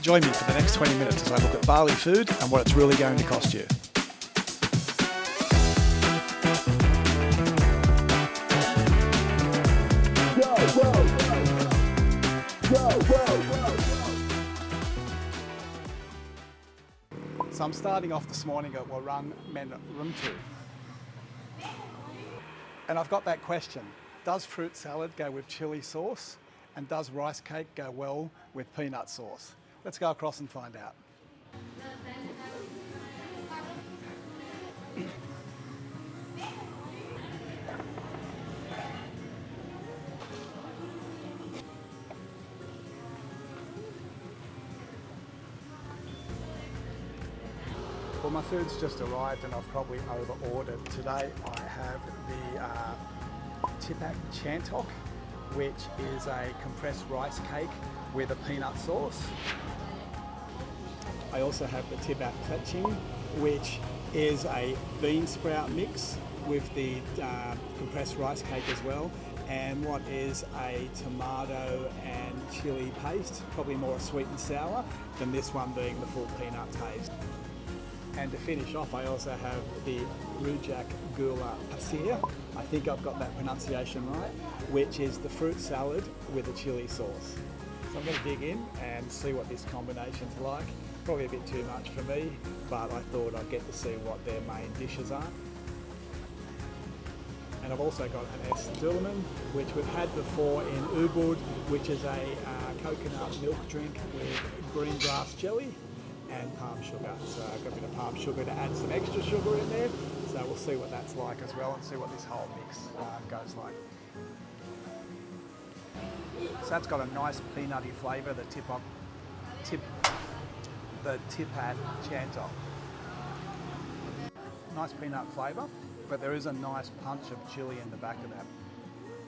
Join me for the next 20 minutes as I look at Bali food and what it's really going to cost you. So I'm starting off this morning at Warung Rumtu. And I've got that question, does fruit salad go with chili sauce? And does rice cake go well with peanut sauce? Let's go across and find out. Well, my food's just arrived and I've probably over-ordered. Today I have the Tipak Chantok, which is a compressed rice cake with a peanut sauce. I also have the Tipak Kletching, which is a bean sprout mix with the compressed rice cake as well, and what is a tomato and chili paste, probably more sweet and sour than this one being the full peanut taste. And to finish off, I also have the Rujak Gula Pasir, I think I've got that pronunciation right, which is the fruit salad with a chili sauce. So I'm going to dig in and see what this combination's like. Probably a bit too much for me, but I thought I'd get to see what their main dishes are. And I've also got an S. Dulaman, which we've had before in Ubud, which is a coconut milk drink with green grass jelly and palm sugar. So I've got a bit of palm sugar to add some extra sugar in there. So we'll see what that's like as well and see what this whole mix goes like. So that's got a nice peanutty flavour, the Tipak Chantok. Nice peanut flavour, but there is a nice punch of chilli in the back of that.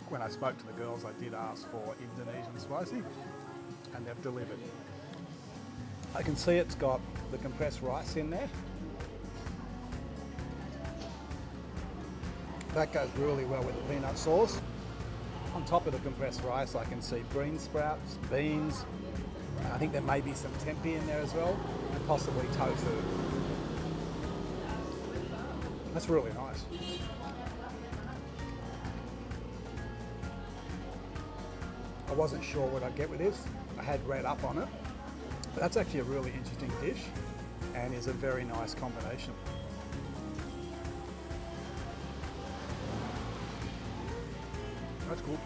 When I spoke to the girls, I did ask for Indonesian spicy, and they've delivered. I can see it's got the compressed rice in there. That goes really well with the peanut sauce. On top of the compressed rice, I can see green sprouts, beans. I think there may be some tempeh in there as well, and possibly tofu. That's really nice. I wasn't sure what I'd get with this. I had read up on it. But that's actually a really interesting dish and is a very nice combination. That's cool.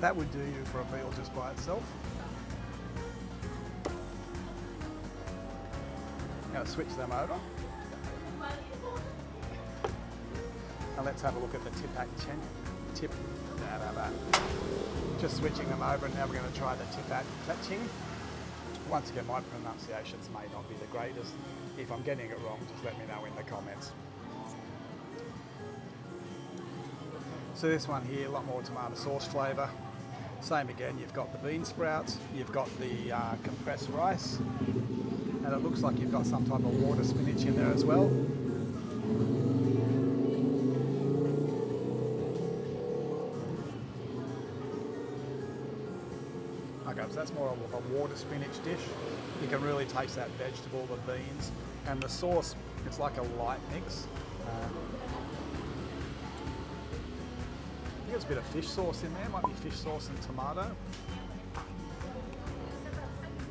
That would do you for a meal just by itself. I'm going to switch them over. And let's have a look at the Tipak Tip. Just switching them over, and now we're going to try the Tipak Kletching. Once again, my pronunciations may not be the greatest. If I'm getting it wrong, just let me know in the comments. So this one here, a lot more tomato sauce flavour. Same again, you've got the bean sprouts, you've got the compressed rice, and it looks like you've got some type of water spinach in there as well. Okay, so that's more of a water spinach dish. You can really taste that vegetable, the beans, and the sauce, it's like a light mix. I think there's a bit of fish sauce in there, might be fish sauce and tomato.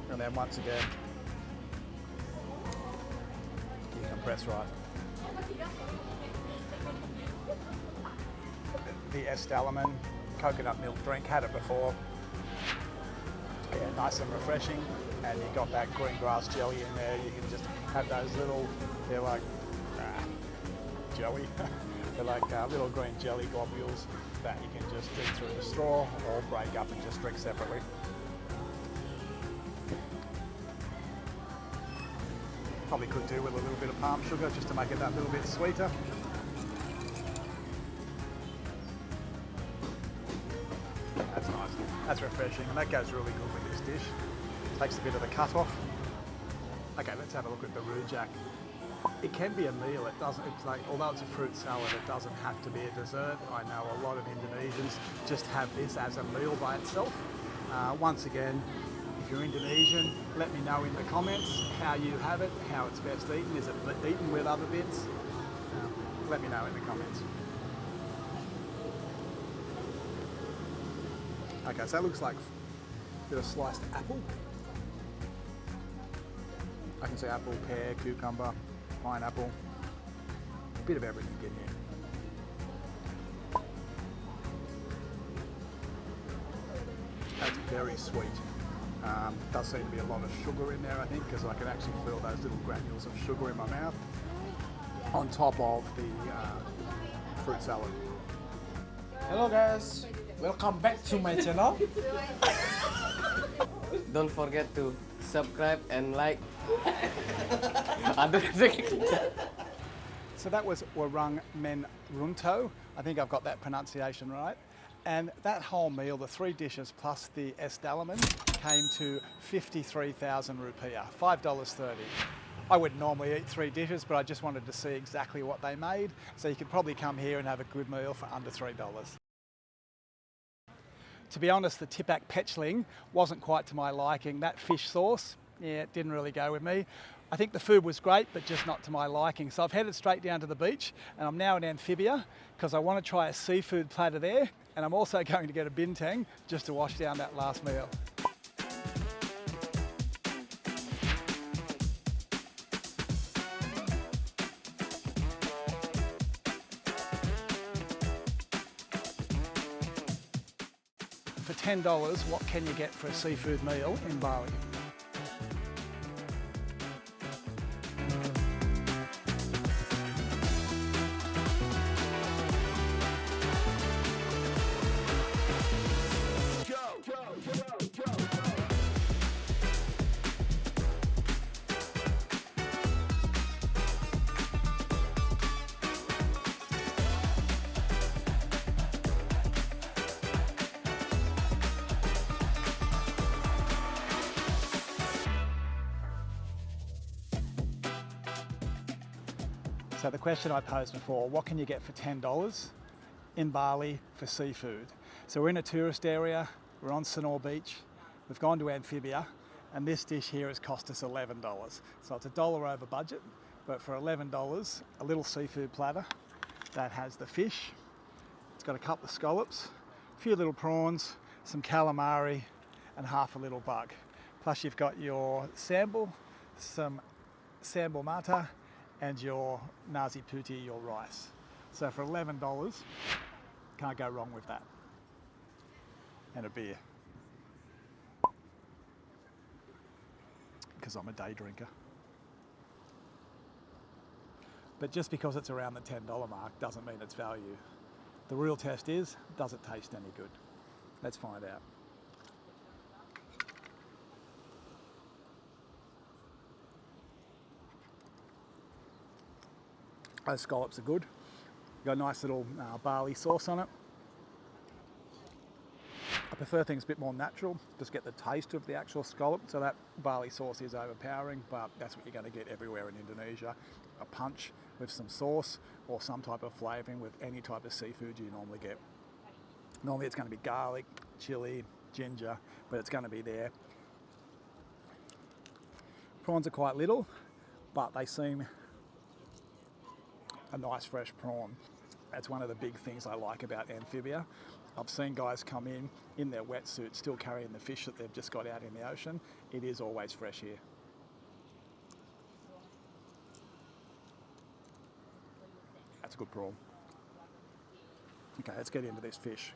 And then once again, the compressed rice. The S. Dalaman coconut milk drink, had it before. Yeah, nice and refreshing, and you got that green grass jelly in there. You can just have those little, they're like jelly, they're like little green jelly globules that you can just drink through the straw or break up and just drink separately. Probably could do with a little bit of palm sugar just to make it that little bit sweeter. That's nice. That's refreshing, and that goes really good with this dish. Takes a bit of the cut off. Okay, let's have a look at the rujak. It can be a meal. It doesn't. It's like, although it's a fruit salad, it doesn't have to be a dessert. I know a lot of Indonesians just have this as a meal by itself. Once again, if you're Indonesian, let me know in the comments how you have it, how it's best eaten. Is it eaten with other bits? Let me know in the comments. Okay, so that looks like a bit of sliced apple. I can see apple, pear, cucumber, pineapple, a bit of everything in here. That's very sweet. Does seem to be a lot of sugar in there, I think, because I can actually feel those little granules of sugar in my mouth on top of the fruit salad. Hello guys, welcome back to my channel. Don't forget to subscribe and like. So that was Warung men runto. I think I've got that pronunciation right. And that whole meal, the 3 dishes plus the es dalaman, came to 53,000 rupiah, $5.30. I wouldn't normally eat 3 dishes, but I just wanted to see exactly what they made. So you could probably come here and have a good meal for under $3. To be honest, the tipak pechling wasn't quite to my liking. That fish sauce, yeah, it didn't really go with me. I think the food was great, but just not to my liking. So I've headed straight down to the beach, and I'm now in Amphibia because I want to try a seafood platter there. And I'm also going to get a bintang just to wash down that last meal. For $10, what can you get for a seafood meal in Bali? So the question I posed before, what can you get for $10 in Bali for seafood? So we're in a tourist area, we're on Sanur beach, we've gone to Amphibia, and this dish here has cost us $11. So it's $1 over budget, but for $11, a little seafood platter that has the fish, it's got a couple of scallops, a few little prawns, some calamari, and half a little bug. Plus you've got your sambal, some sambal mata, and your nasi putih, your rice. So for $11, can't go wrong with that. And a beer. Because I'm a day drinker. But just because it's around the $10 mark doesn't mean it's value. The real test is, does it taste any good? Let's find out. Those scallops are good. Got a nice little barley sauce on it. I prefer things a bit more natural, just get the taste of the actual scallop. So that barley sauce is overpowering, but that's what you're going to get everywhere in Indonesia. A punch with some sauce or some type of flavouring with any type of seafood you normally get. Normally it's going to be garlic, chilli, ginger, but it's going to be there. Prawns are quite little, but they seem a nice fresh prawn. That's one of the big things I like about Amphibia. I've seen guys come in their wetsuit still carrying the fish that they've just got out in the ocean. It is always fresh here. That's a good prawn. Okay, let's get into this fish.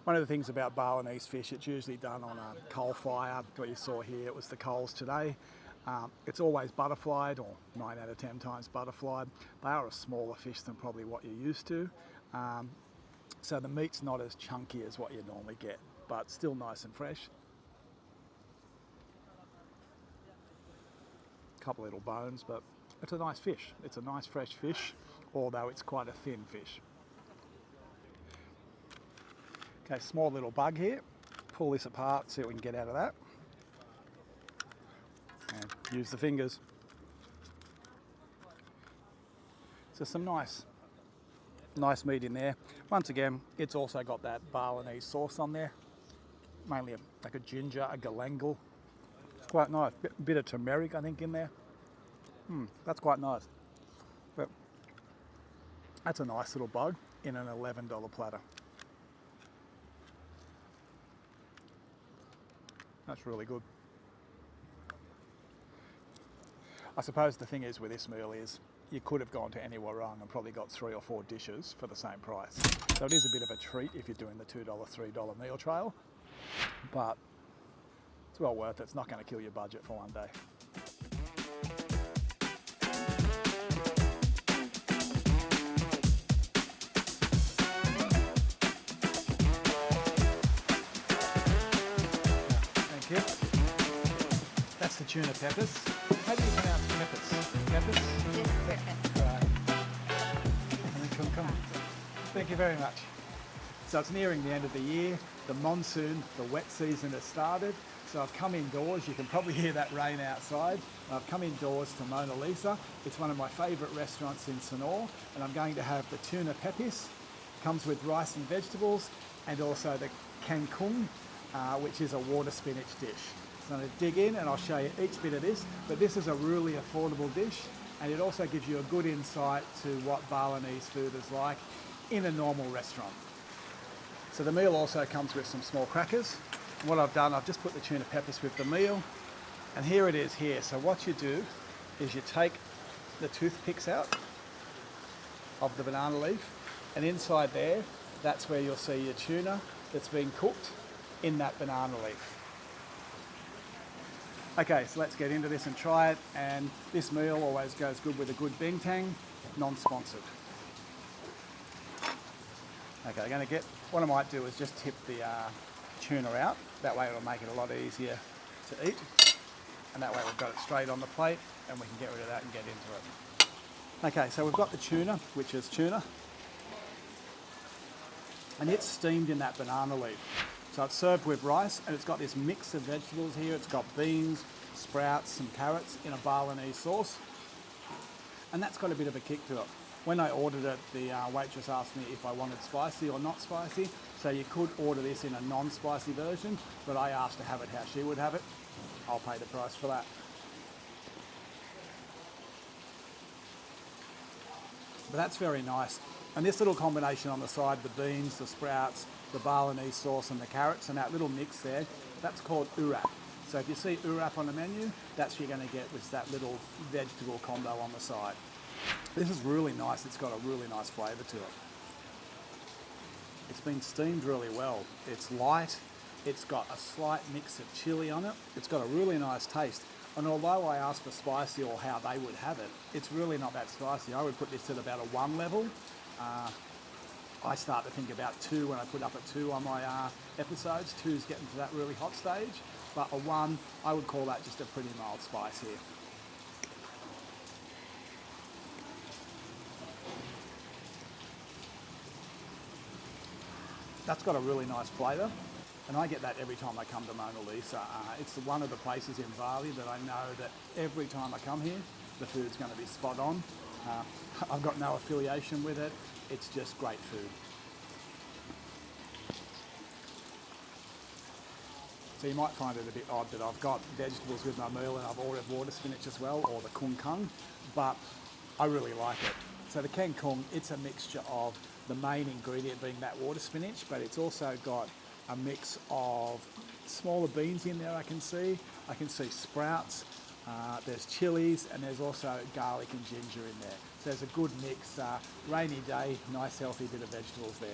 One of the things about Balinese fish, it's usually done on a coal fire. What you saw here, it was the coals today. It's always butterflied, or 9 out of 10 times butterflied. They are a smaller fish than probably what you're used to. So the meat's not as chunky as what you normally get, but still nice and fresh. A couple little bones, but it's a nice fish. It's a nice fresh fish, although it's quite a thin fish. Okay, small little bug here. Pull this apart, see what we can get out of that. And use the fingers. So some nice Nice meat in there. Once again, it's also got that Balinese sauce on there. Mainly like a ginger, a galangal. It's quite nice. Bit of turmeric, I think, in there. That's quite nice. But that's a nice little bug in an $11 platter. That's really good. I suppose the thing is with this meal is you could have gone to any Warung and probably got 3 or 4 dishes for the same price. So it is a bit of a treat if you're doing the $2, $3 meal trail, but it's well worth it. It's not going to kill your budget for one day. Thank you. That's the tuna peppers. How do you pronounce peppers? Peppers? Right. Come. Thank you very much. So it's nearing the end of the year. The monsoon, the wet season has started. So I've come indoors. You can probably hear that rain outside. I've come indoors to Mona Lisa. It's one of my favourite restaurants in Sanur, and I'm going to have the tuna peppers. Comes with rice and vegetables, and also the kangkung, which is a water spinach dish. So I'm going to dig in and I'll show you each bit of this, but this is a really affordable dish, and it also gives you a good insight to what Balinese food is like in a normal restaurant. So the meal also comes with some small crackers. And what I've done, I've just put the tuna peppers with the meal, and here it is here. So what you do is you take the toothpicks out of the banana leaf, and inside there, that's where you'll see your tuna that's been cooked in that banana leaf. Okay, so let's get into this and try it, and this meal always goes good with a good Beng tang, non-sponsored. Okay, what I might do is just tip the tuna out, that way it'll make it a lot easier to eat, and that way we've got it straight on the plate and we can get rid of that and get into it. Okay, so we've got the tuna, which is tuna, and it's steamed in that banana leaf. So it's served with rice, and it's got this mix of vegetables here. It's got beans, sprouts, some carrots in a Balinese sauce. And that's got a bit of a kick to it. When I ordered it, the waitress asked me if I wanted spicy or not spicy. So you could order this in a non-spicy version, but I asked to have it how she would have it. I'll pay the price for that. But that's very nice. And this little combination on the side, the beans, the sprouts, the Balinese sauce and the carrots, and that little mix there, that's called urap. So if you see urap on the menu, that's what you're going to get with that little vegetable combo on the side. This is really nice. It's got a really nice flavour to it. It's been steamed really well. It's light. It's got a slight mix of chilli on it. It's got a really nice taste. And although I asked for spicy or how they would have it, it's really not that spicy. I would put this at about a 1 level. I start to think about 2 when I put up at 2 on my episodes. 2's getting to that really hot stage, but a 1, I would call that just a pretty mild spice here. That's got a really nice flavour, and I get that every time I come to Mona Lisa. It's one of the places in Bali that I know that every time I come here, the food's going to be spot on. I've got no affiliation with it. It's just great food. So you might find it a bit odd that I've got vegetables with my meal and I've ordered water spinach as well, or the kung kung, but I really like it. So the kang kung, it's a mixture of the main ingredient being that water spinach, but it's also got a mix of smaller beans in there I can see sprouts, there's chilies, and there's also garlic and ginger in there. So there's a good mix, rainy day, nice healthy bit of vegetables there.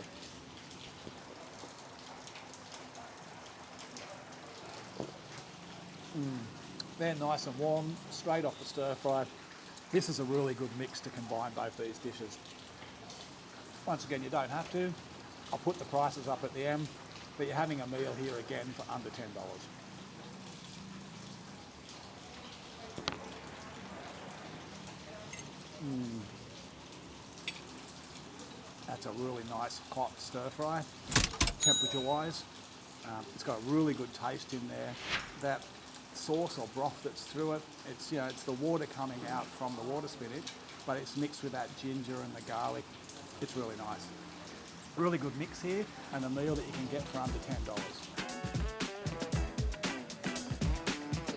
They're nice and warm, straight off the stir fry. This is a really good mix to combine both these dishes. Once again, you don't have to. I'll put the prices up at the end, but you're having a meal here again for under $10. That's a really nice hot stir fry, temperature wise. It's got a really good taste in there. That sauce or broth that's through it, it's the water coming out from the water spinach, but it's mixed with that ginger and the garlic. It's really nice. Really good mix here, and a meal that you can get for under $10.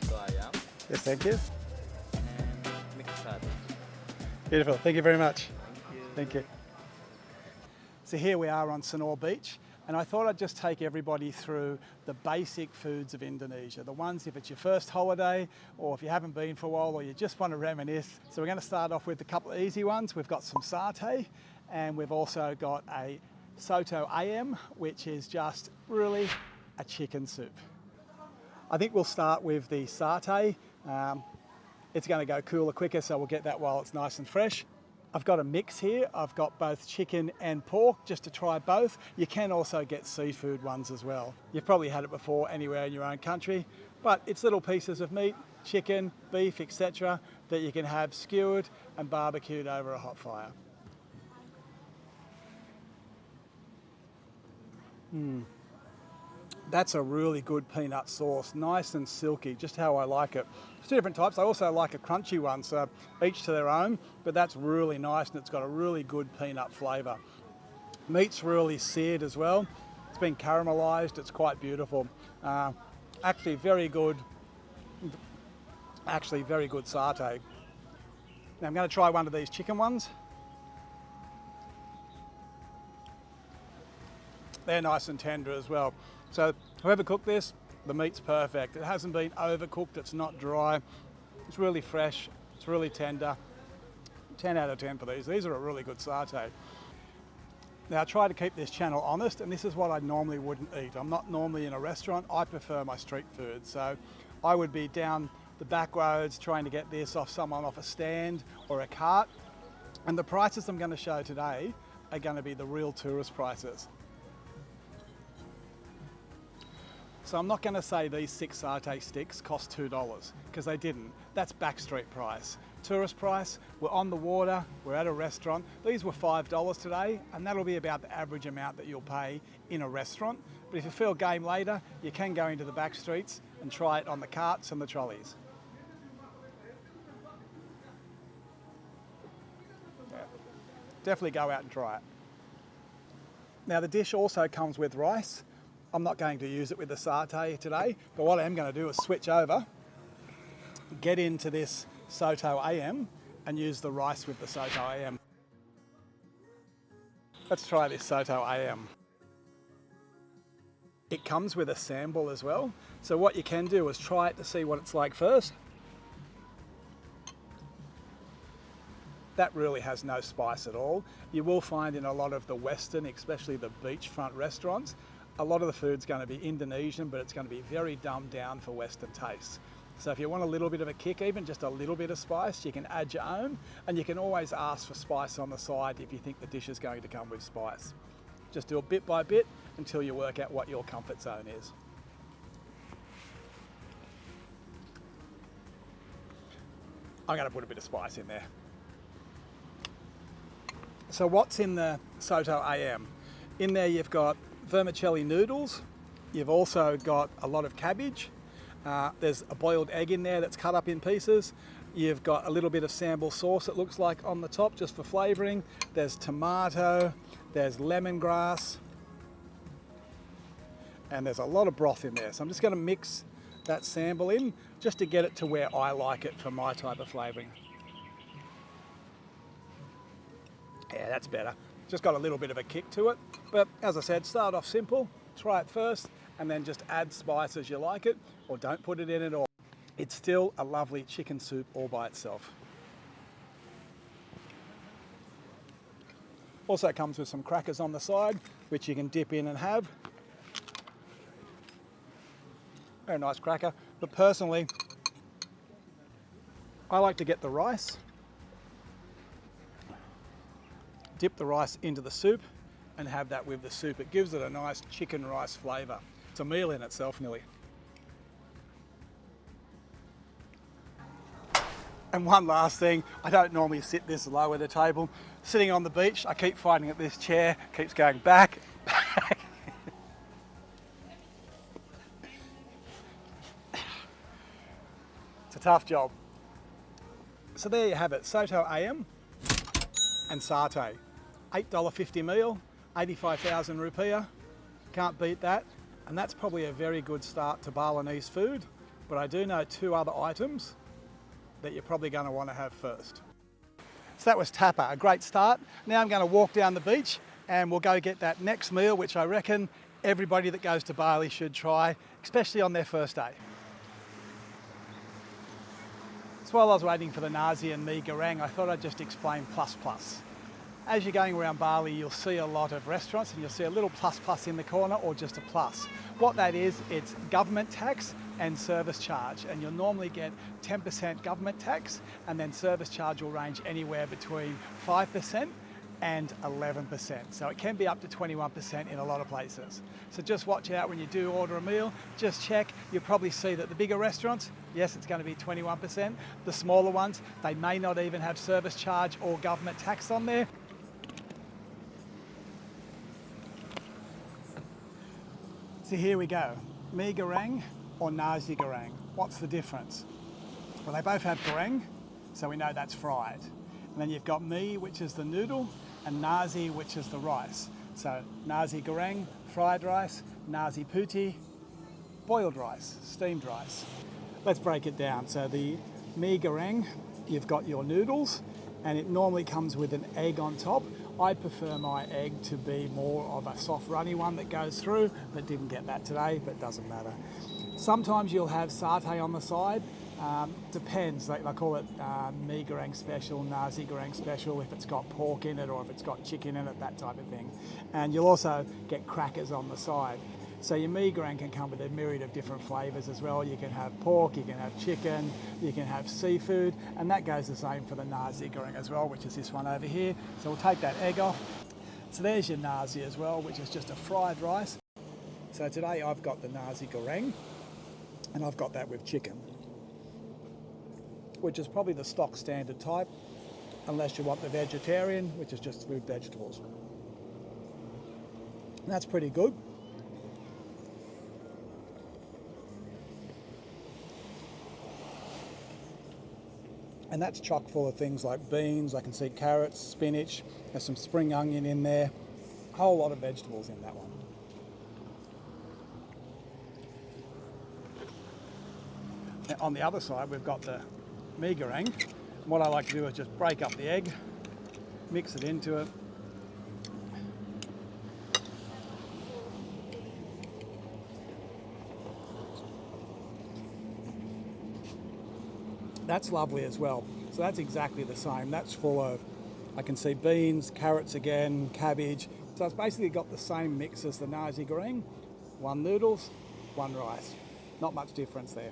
Ayam, Yes, thank you. mixed Sari. Beautiful, thank you very much. Thank you. Thank you. So here we are on Sanur Beach, and I thought I'd just take everybody through the basic foods of Indonesia, the ones if it's your first holiday or if you haven't been for a while or you just want to reminisce. So we're going to start off with a couple of easy ones. We've got some satay, and we've also got a soto ayam, which is just really a chicken soup. I think we'll start with the satay. It's going to go cooler quicker, so we'll get that while it's nice and fresh. I've got a mix here. I've got both chicken and pork, just to try both. You can also get seafood ones as well. You've probably had it before anywhere in your own country, but it's little pieces of meat, chicken, beef, etc., that you can have skewered and barbecued over a hot fire. That's a really good peanut sauce, nice and silky, just how I like it. There's two different types. I also like a crunchy one, so each to their own, but that's really nice and it's got a really good peanut flavour. Meat's really seared as well. It's been caramelised, it's quite beautiful. Actually very good satay. Now I'm going to try one of these chicken ones. They're nice and tender as well. So whoever cooked this, the meat's perfect. It hasn't been overcooked, it's not dry. It's really fresh, it's really tender. 10 out of 10 for these. These are a really good satay. Now I try to keep this channel honest, and this is what I normally wouldn't eat. I'm not normally in a restaurant, I prefer my street food. So I would be down the back roads trying to get this off someone off a stand or a cart. And the prices I'm going to show today are going to be the real tourist prices. So I'm not going to say these 6 satay sticks cost $2, because they didn't. That's backstreet price. Tourist price, we're on the water, we're at a restaurant. These were $5 today, and that'll be about the average amount that you'll pay in a restaurant. But if you feel game later, you can go into the back streets and try it on the carts and the trolleys. Yeah. Definitely go out and try it. Now the dish also comes with rice. I'm not going to use it with the satay today, but what I am going to do is switch over, get into this soto ayam and use the rice with the soto ayam. Let's try this soto ayam. It comes with a sambal as well, so what you can do is try it to see what it's like first. That really has no spice at all. You will find in a lot of the Western, especially the beachfront restaurants, a lot of the food's going to be Indonesian, but it's going to be very dumbed down for Western tastes. So if you want a little bit of a kick, even just a little bit of spice, you can add your own, and you can always ask for spice on the side if you think the dish is going to come with spice. Just do it bit by bit until you work out what your comfort zone is. I'm going to put a bit of spice in there. So what's in the soto ayam? In there you've got vermicelli noodles, you've also got a lot of cabbage, there's a boiled egg in there that's cut up in pieces, you've got a little bit of sambal sauce it looks like on the top just for flavouring, there's tomato, there's lemongrass, and there's a lot of broth in there. So I'm just going to mix that sambal in just to get it to where I like it for my type of flavouring. Yeah, that's better. Just got a little bit of a kick to it, but as I said, start off simple, try it first, and then just add spice as you like it, or don't put it in at all. It's still a lovely chicken soup all by itself. Also comes with some crackers on the side, which you can dip in and have. Very nice cracker, but personally, I like to get the rice, dip the rice into the soup and have that with the soup. It gives it a nice chicken rice flavour. It's a meal in itself nearly. And one last thing, I don't normally sit this low at a table. Sitting on the beach, I keep finding that this chair keeps going back. It's a tough job. So there you have it, soto ayam and satay. $8.50 meal, 85,000 rupiah. Can't beat that. And that's probably a very good start to Balinese food. But I do know 2 other items that you're probably going to want to have first. So that was tapa, a great start. Now I'm going to walk down the beach and we'll go get that next meal, which I reckon everybody that goes to Bali should try, especially on their first day. So while I was waiting for the Nasi and mee goreng, I thought I'd just explain plus plus. As you're going around Bali, you'll see a lot of restaurants and you'll see a little plus plus in the corner or just a plus. What that is, it's government tax and service charge, and you'll normally get 10% government tax, and then service charge will range anywhere between 5% and 11%. So it can be up to 21% in a lot of places. So just watch out when you do order a meal, just check. You'll probably see that the bigger restaurants, yes, it's going to be 21%. The smaller ones, they may not even have service charge or government tax on there. So here we go, mee goreng or nasi goreng. What's the difference? Well, they both have goreng, so we know that's fried. And then you've got mee, which is the noodle, and nasi, which is the rice. So nasi goreng, fried rice, nasi putih, boiled rice, steamed rice. Let's break it down. So the mee goreng, you've got your noodles, and it normally comes with an egg on top. I prefer my egg to be more of a soft runny one that goes through, but didn't get that today, but doesn't matter. Sometimes you'll have satay on the side. Depends, they call it mee goreng special, nasi goreng special, if it's got pork in it or if it's got chicken in it, that type of thing. And you'll also get crackers on the side. So your mee goreng can come with a myriad of different flavours as well. You can have pork, you can have chicken, you can have seafood, and that goes the same for the nasi goreng as well, which is this one over here. So we'll take that egg off. So there's your nasi as well, which is just a fried rice. So today I've got the nasi goreng, and I've got that with chicken, which is probably the stock standard type, unless you want the vegetarian, which is just with vegetables. And that's pretty good. And that's chock full of things like beans. I can see carrots, spinach, there's some spring onion in there, a whole lot of vegetables in that one. Now, on the other side, we've got the mee goreng. And what I like to do is just break up the egg, mix it into it. That's lovely as well. So that's exactly the same. That's full of, I can see beans, carrots again, cabbage. So it's basically got the same mix as the nasi goreng. One noodles, one rice. Not much difference there.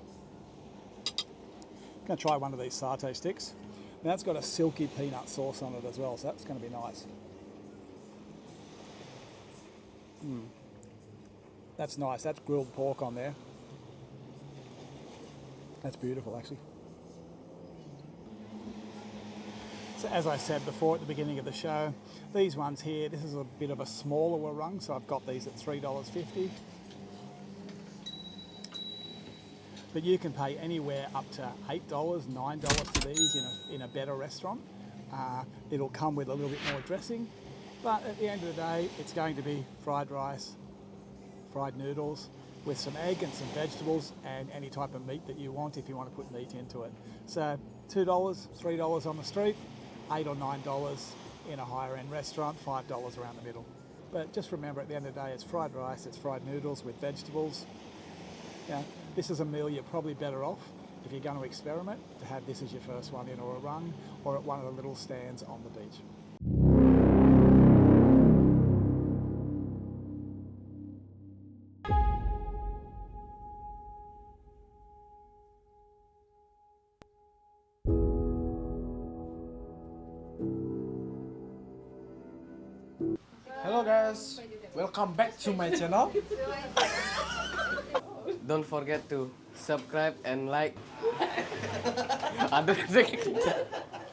I'm going to try one of these satay sticks. Now that's got a silky peanut sauce on it as well, so that's going to be nice. That's nice. That's grilled pork on there. That's beautiful, actually. So as I said before at the beginning of the show, these ones here, this is a bit of a smaller warung, so I've got these at $3.50. But you can pay anywhere up to $8, $9 for these in a better restaurant. It'll come with a little bit more dressing, but at the end of the day, it's going to be fried rice, fried noodles, with some egg and some vegetables and any type of meat that you want if you want to put meat into it. So $2, $3 on the street, $8 or $9 in a higher end restaurant, $5 around the middle. But just remember, at the end of the day, it's fried rice, it's fried noodles with vegetables. Yeah, this is a meal you're probably better off, if you're going to experiment, to have this as your first one in Warung or at one of the little stands on the beach. Hello guys, welcome back to my channel. Don't forget to subscribe and like. Ada